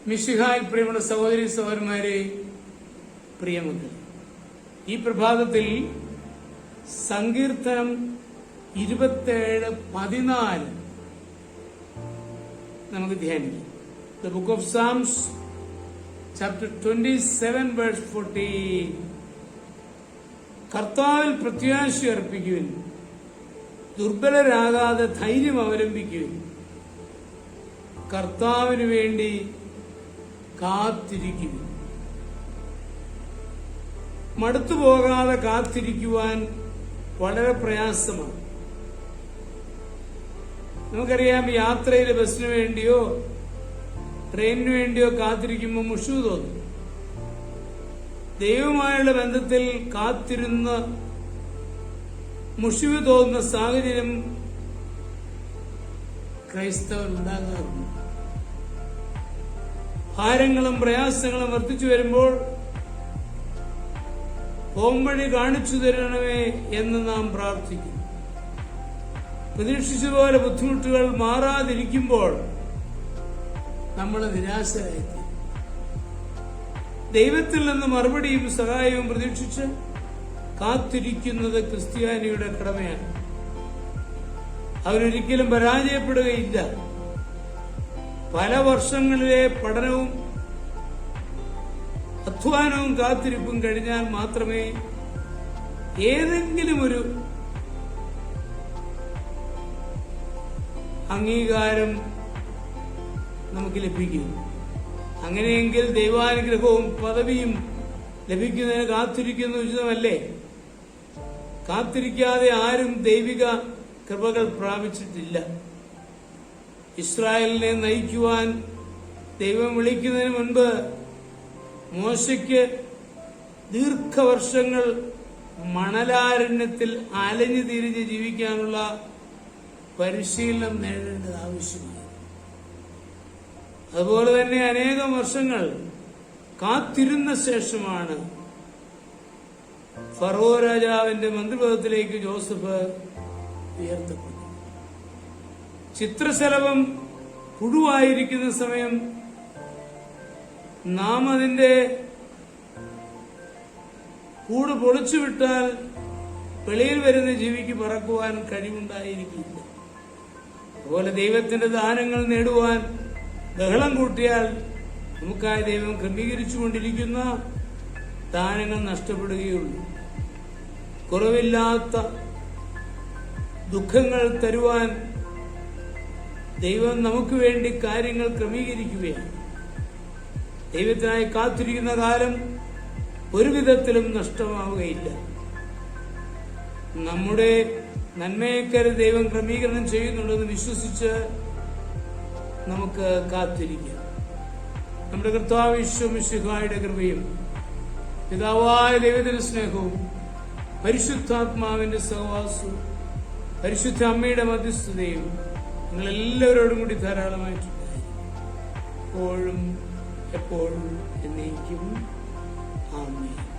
മിശിഹായിൽ പ്രിയമുള്ള സഹോദരി സഹോദരന്മാരെ, പ്രിയമക്കൾ, ഈ പ്രഭാതത്തിൽ സങ്കീർത്തനം 27:14 നമുക്ക് ധ്യാനിക്കാം. The book of Psalms, chapter 27, verse 14. കർത്താവിൽ പ്രത്യാശ അർപ്പിക്കുവിൻ, ദുർബലരാകാതെ ധൈര്യം അവലംബിക്കുവിൻ, കർത്താവിന് വേണ്ടി കാത്തിരിക്കുവിൻ. മടുത്തുപോകാതെ കാത്തിരിക്കുവാൻ വളരെ പ്രയാസമാണ്. നമുക്കറിയാം, യാത്രയിൽ ബസ്സിന് വേണ്ടിയോ ട്രെയിനിന് വേണ്ടിയോ കാത്തിരിക്കുമ്പോൾ മുഷു തോന്നും. ദൈവവുമായുള്ള ബന്ധത്തിൽ കാത്തിരുന്ന മുഷിവ് തോന്നുന്ന സാഹചര്യം ക്രൈസ്തവർ ഉണ്ടാകാറുണ്ട്. ഭാരങ്ങളും പ്രയാസങ്ങളും വർദ്ധിച്ചു വരുമ്പോൾ പോംവഴി കാണിച്ചു തരണമേ എന്ന് നാം പ്രാർത്ഥിക്കും. പ്രതീക്ഷിച്ചതുപോലെ ബുദ്ധിമുട്ടുകൾ മാറാതിരിക്കുമ്പോൾ നമ്മൾ നിരാശരായി. ദൈവത്തിൽ നിന്ന് മറുപടിയും സഹായവും പ്രതീക്ഷിച്ച് കാത്തിരിക്കുന്നത് ക്രിസ്ത്യാനിയുടെ കടമയാണ്. അവരൊരിക്കലും പരാജയപ്പെടുകയില്ല. പല വർഷങ്ങളിലെ പഠനവും അധ്വാനവും കാത്തിരിപ്പും കഴിഞ്ഞാൽ മാത്രമേ ഏതെങ്കിലും ഒരു അംഗീകാരം നമുക്ക് ലഭിക്കൂ. അങ്ങനെയെങ്കിൽ ദൈവാനുഗ്രഹവും പദവിയും ലഭിക്കുന്നതിന് കാത്തിരിക്കുന്നത് ഉചിതമല്ലേ? കാത്തിരിക്കാതെ ആരും ദൈവിക കൃപകൾ പ്രാപിച്ചിട്ടില്ല. ഇസ്രായേലിനെ നയിക്കുവാൻ ദൈവം വിളിക്കുന്നതിന് മുൻപ് മോശയ്ക്ക് ദീർഘവർഷങ്ങൾ മണലാരണ്യത്തിൽ അലഞ്ഞു തിരിഞ്ഞ് ജീവിക്കാനുള്ള പരിശീലനം നേടേണ്ടത് ആവശ്യമായി. അതുപോലെ തന്നെ അനേകം വർഷങ്ങൾ കാത്തിരുന്ന ശേഷമാണ് ഫറോ രാജാവിന്റെ മന്ത്രിപദത്തിലേക്ക് ജോസഫ് ഉയർത്തപ്പെട്ടു. ചിത്രശലഭം പുഴുവായിരിക്കുന്ന സമയം നാം അതിന്റെ കൂട് പൊളിച്ചുവിട്ടാൽ വെളിയിൽ വരുന്ന ജീവിക്ക് പറക്കുവാൻ കഴിവുണ്ടായിരിക്കില്ല. അതുപോലെ ദൈവത്തിന്റെ ദാനങ്ങൾ നേടുവാൻ ബഹളം കൂട്ടിയാൽ നമുക്കായി ദൈവം ക്രമീകരിച്ചുകൊണ്ടിരിക്കുന്ന ദാനങ്ങൾ നഷ്ടപ്പെടുകയുള്ളൂ. കുറവില്ലാത്ത ദുഃഖങ്ങൾ തരുവാൻ ദൈവം നമുക്ക് വേണ്ടി കാര്യങ്ങൾ ക്രമീകരിക്കുകയാണ്. ദൈവത്തിനായി കാത്തിരിക്കുന്ന കാലം ഒരു വിധത്തിലും നഷ്ടമാവുകയില്ല. നമ്മുടെ നന്മയേക്കര ദൈവം ക്രമീകരണം ചെയ്യുന്നുണ്ടെന്ന് വിശ്വസിച്ച് നമുക്ക് കാത്തിരിക്കാം. നമ്മുടെ കർത്താവ് ഈശോ മിശിഹായുടെ കൃപയും പിതാവായ ദൈവത്തിന്റെ സ്നേഹവും പരിശുദ്ധാത്മാവിന്റെ സഹവാസവും പരിശുദ്ധ അമ്മയുടെ മധ്യസ്ഥതയും നിങ്ങളെല്ലാവരോടും കൂടി ധാരാളമായിട്ടുണ്ടായി എപ്പോഴും എപ്പോഴും എന്നേക്കും. ആമേൻ.